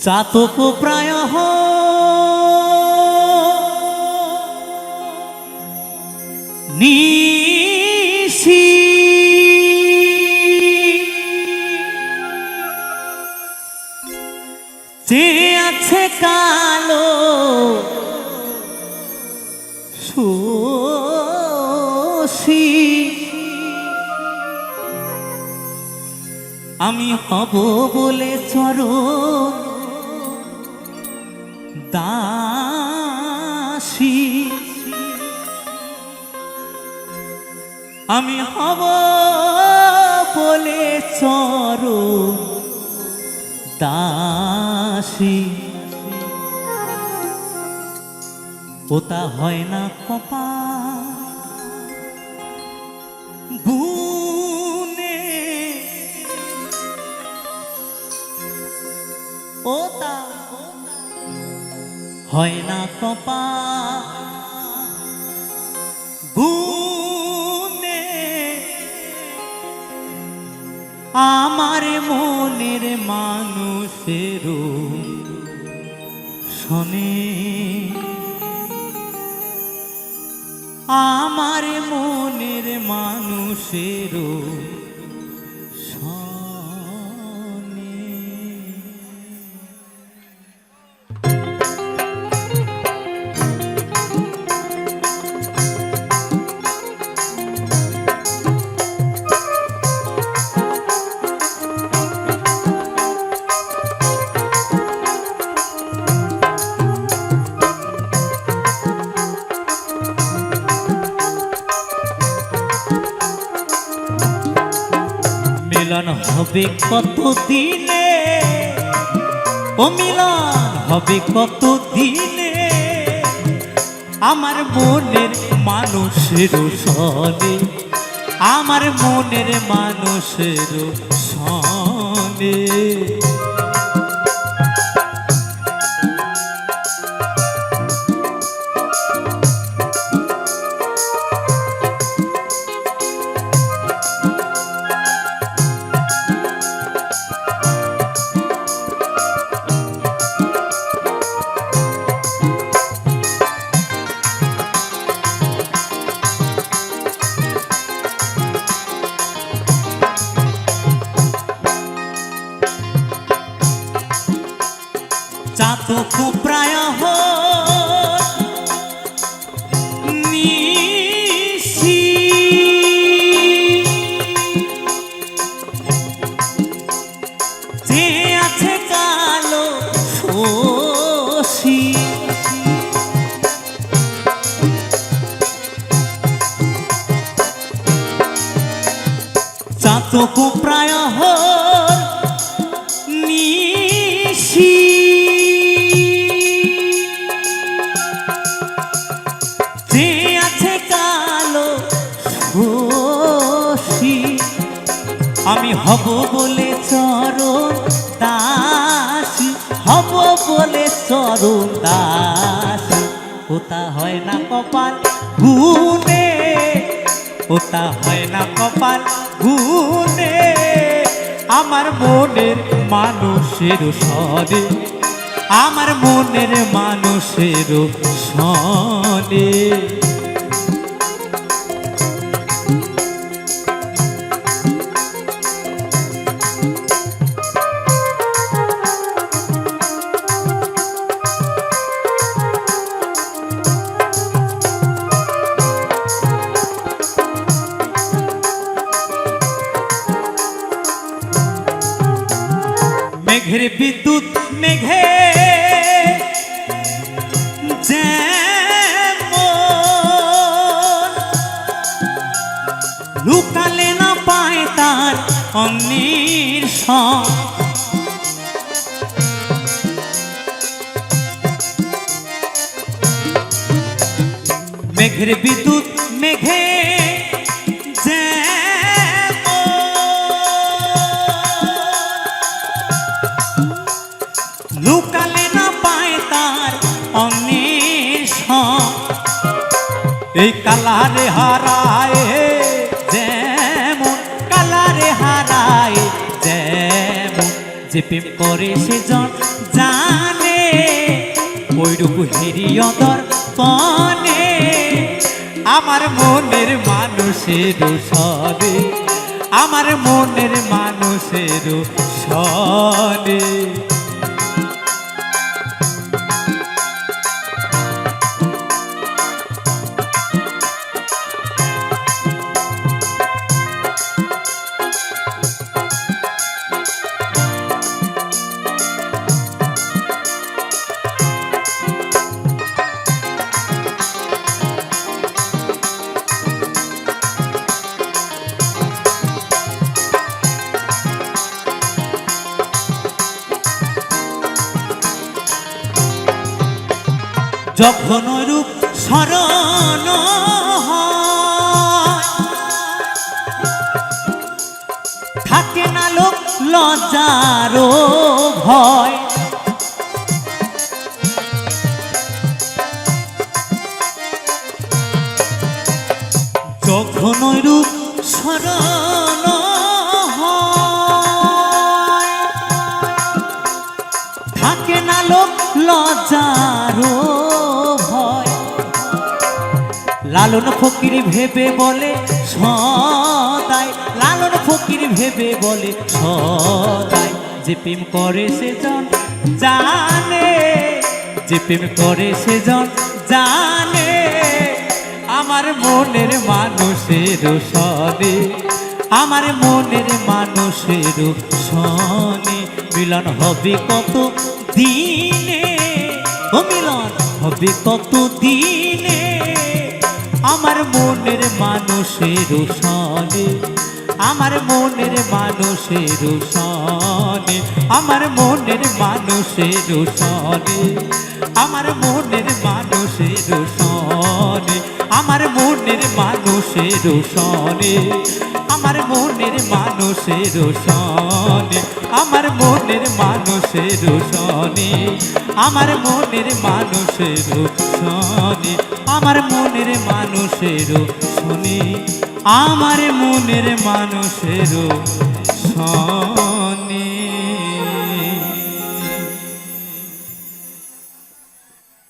চাতক প্রায় নিশি যে আছে কালো শোষী আমি হব বলে চরণ দাসী আমি হব বলে চরণ দাসী ওটা হয় না কপাল গুনে ওটা হয় না কপাল গুনে আমার মনের মানুষের শোনে আমার মনের মানুষের মিলন হবে কত দিনে ও মিলন হবে কত দিনে আমার মনের মানুষের সনে আমার মনের মানুষের সনে চাতক প্রায় নিশি যে আছে কালো শোষী চাতক প্রায় নিশি যে আছে কালো শোষী আমি হব বলে চরণ দাসী হব বলে চরণ দাসী ওটা হয় না কপাল গুনে ওটা হয় না কপাল গুনে আমার মনের মানুষের সনে আমার মনের মানুষের সনে মেঘের বিদ্যুৎ মেঘে লুকালে না পায় তার অগ্নির সং মেঘের বিদ্যুৎ মেঘে লুকালে না পায় তার অগ্নির সং এই কালারে হারায় যেমন কালারে হারায় যেমন যে প্রেম করে সেজন যা ওইরূপ হেরিয়দর পনে আমার মনের মানুষের সনে, আমার মনের মানুষের সনে। যখন রূপ স্মরণ থাকে না লোক লজ্জারও ভয়, যখন রূপ স্মরণ থাকে না লোক লজ্জারও ভয়। লালন ফকির ভেবে বলে সদাই, লালন ফকির ভেবে বলে সদাই, যে প্রেম করে সেজন জানে, যে প্রেম করে সেজন জানে আমার মনের মানুষের সনে, আমার মনের মানুষের সনে। মিলন হবে কত দিনে, ও মিলন হবে কত দিনে আমার মনের মানুষের সনে, আমার মনের মানুষের সনে, আমার মনের মানুষের সনে, আমার মনের মানুষের সনে, আমার মনের মানুষের সনে, আমার মনের মানুষের সনে, আমার মনের মানুষের সনে, আমার মনের মানুষের সনে, আমার মনের মানুষের সনে, আমার মনের মানুষের সনে।